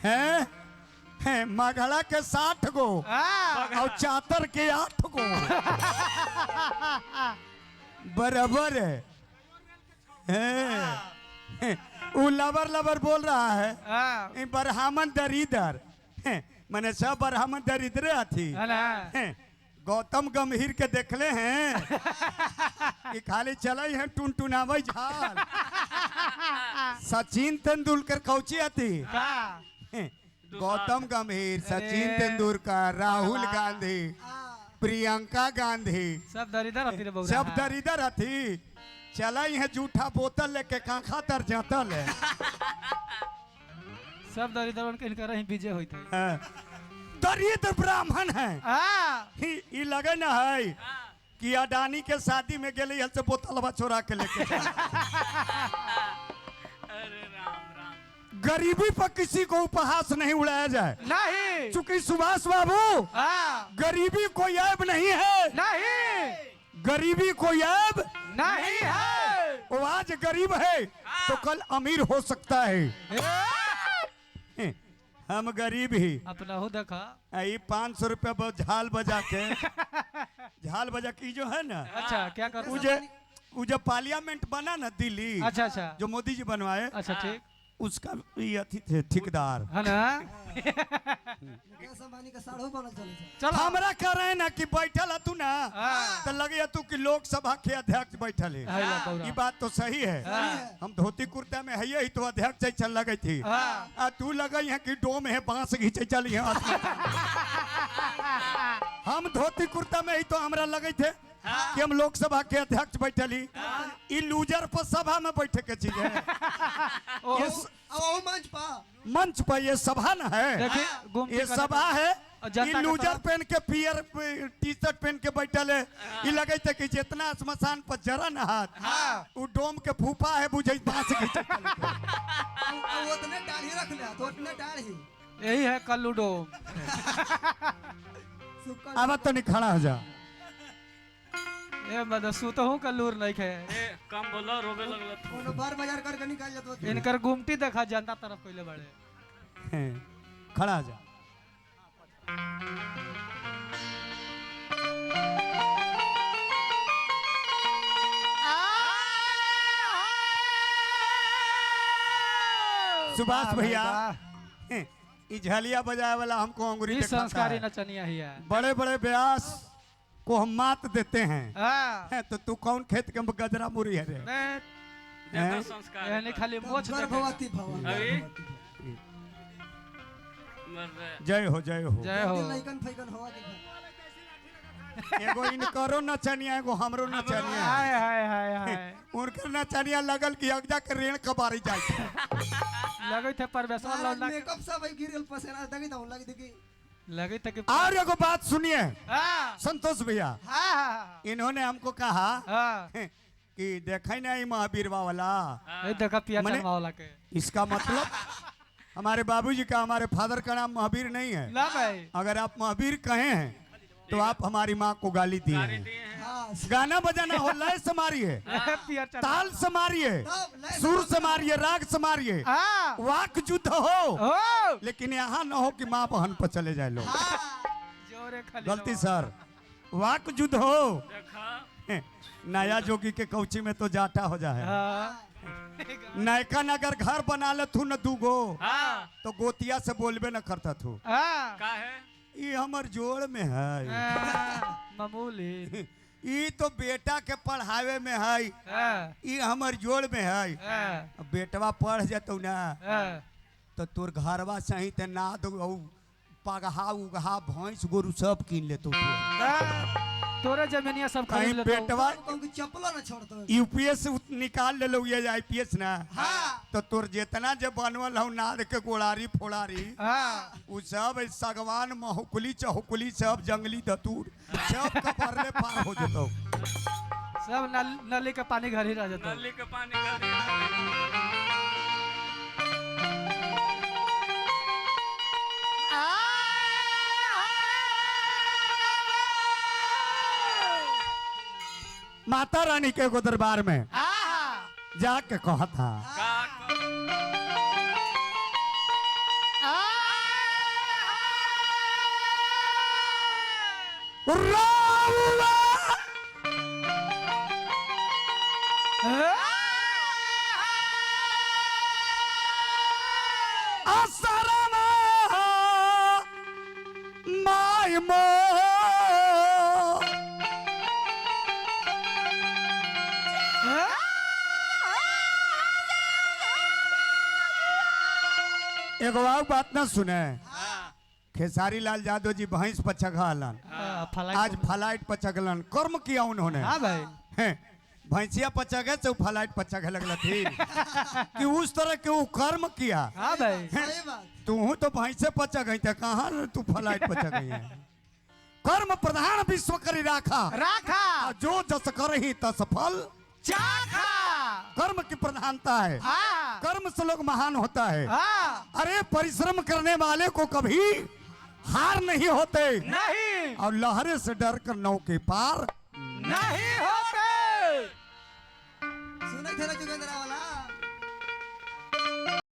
है मगड़ा के 60 गो और चातर के 8 गो बराबर है। वो लबर लबर बोल रहा है ब्राह्मण दरिदर मैंने सब ब्राह्मण दरिद्र थी। गौतम गंभीर के देखले हैं कि खाली चले हैं टुनटुनावे झाल। सचिन तेंदुलकर कौची आती गौतम गंभीर, सचिन तेंदुलकर, राहुल गांधी, प्रियंका गांधी सब दरिदर हथी। चला है जूठा बोतल लेके काखा तर जातल है। सब दरिदर विजय हुई थे। दरिद्र ब्राह्मण है ही लगे ना है कि अडानी के शादी में गए से बोतल चोरा के लेके गरीबी पर किसी को उपहास नहीं उड़ाया जाए नहीं, चूंकि सुभाष बाबू गरीबी कोई ऐब नहीं है। नहीं, गरीबी कोई ऐब नहीं है। वो आज गरीब है तो कल अमीर हो सकता है। हम गरीब ही अपना हो देखा 500 रुपया झाल बजा की जो है ना। अच्छा क्या कर वो जो पार्लियामेंट बना ना दिल्ली, अच्छा जो मोदी जी बनवाए, अच्छा ठीक, उसका ये थे ठेकेदार है ना। हमरा कह रहे ना कि बैठल तू ना तो लगे तू कि लोकसभा के अध्यक्ष बैठल है। ये बात तो सही है। हम धोती कुर्ता में है ही तो अध्यक्ष चल लगे थी। तू लगे है कि डोम है बांस घींचे चली है। हम धोती कुर्ता में ही तो हमरा लगे थे कि हम लोकसभा के अध्यक्ष बैठली। ई लूजर पर सभा में बैठे के चीज है। मंच पर ये सभा न है, ये सभा है। ये लूजर पहन के पियर टी शर्ट पहन के बैठल है। ये लगे थे कि जितना श्मशान पर जरा न हाथ वो डोम के फूफा है बुझे बांस यही है कल्लू डोम। अब तो नहीं खड़ा हो जा ए मतलब सूत हूँ कल्लूर नहीं खे कम बोलो रोबे लगल बार बाजार करके निकाल जात। इनकर गुमटी देखा जनता तरफ कोइले बड़े खड़ा हो जा। सुभाष भैया झलिया बजाए वाला हमको अंगुरी संस्कारी नचनिया ही है। बड़े बड़े व्यास को हम मात देते हैं। तो तू कौन खेत के गजरा मुरी है रे? संस्कार खाली मोछ गर्भवती जय हो जय हो जय हो। लइकन फैकन हवा के एगो इनकरो नचनिया एगो हमरो नचनिया। हाय हाय हाय हाय उनकर नचनिया लगल कि अगजा के रेण कबारी जाए लगे थे परवेशवर लौंडा मेकअप सब गिरल पसेना दगी त लगी देखी लगे थे कि और एगो बात सुनिए संतोष भैया। इन्होंने हमको कहा कि देखे नहीं महावीर वाला देखा पिया वाला के। इसका मतलब हमारे बाबूजी का, हमारे फादर का नाम महावीर नहीं है ना भाई। अगर आप महावीर कहे हैं तो आप हमारी माँ को गाली दिए हैं। गाना बजाना हो, लय से मारिए, ताल से मारिए, सुर से मारिए, राग से मारिए, वाक युद्ध हो, लेकिन यहाँ न हो कि माँ बहन पर चले जाए लोग। गलती सर, वाक युद्ध हो। नया जोगी के कौची में तो जाटा हो जाए। नयकन अगर घर बना ले थू न दूगो तो गोतिया से बोलबे न करता थू। ये हमर जोड़ में है मामूली। ये तो बेटा के पढ़ावे में है, ये हमर जोड़ में है। बेटवा पढ़ जतो ना तो तोर घरवा सही ते नाद पगहा उगहा भैंस गोरु सब कीन लेतो। तोरे जमीनिया सब कहीं बेटवा चप्पल न छोड़तो। यूपीएस निकाल ले लो ये आईपीएस ना तो तोर जितना जब बनवल हो नाद के गोड़ारी फोड़ारी उ सब सगवान महुकुली चहुकुली सब जंगली धतूर सब कपरले पार हो जतो। सब नली के पानी घर ही रह जतो। नली के पानी घर माता रानी के को दरबार में जाके कहा था राहुआ असरमा माय मो एगो और बात ना सुने। खेसारी लाल यादव जी भैंस पर चघालन, आज फ्लाइट पर चघलन। कर्म किया उन्होंने। हाँ भाई हैं, भैंसिया पर चढ़े तो फ्लाइट पर चढ़े लगल थी कि उस तरह के वो कर्म किया। हाँ भाई सही बात। तू तो भैंसे पर चढ़ थे, कहाँ तू फ्लाइट पर चढ़ है। कर्म प्रधान विश्व करी राखा राखा और जो जस करही तस फल चाखा। कर्म की प्रधानता है। हाँ कर्म से लोग महान होता है। हाँ अरे परिश्रम करने वाले को कभी हार नहीं होते, नहीं और लहरे से डर कर नौ के पार नहीं होते। सुने थे ना जोगेंद्र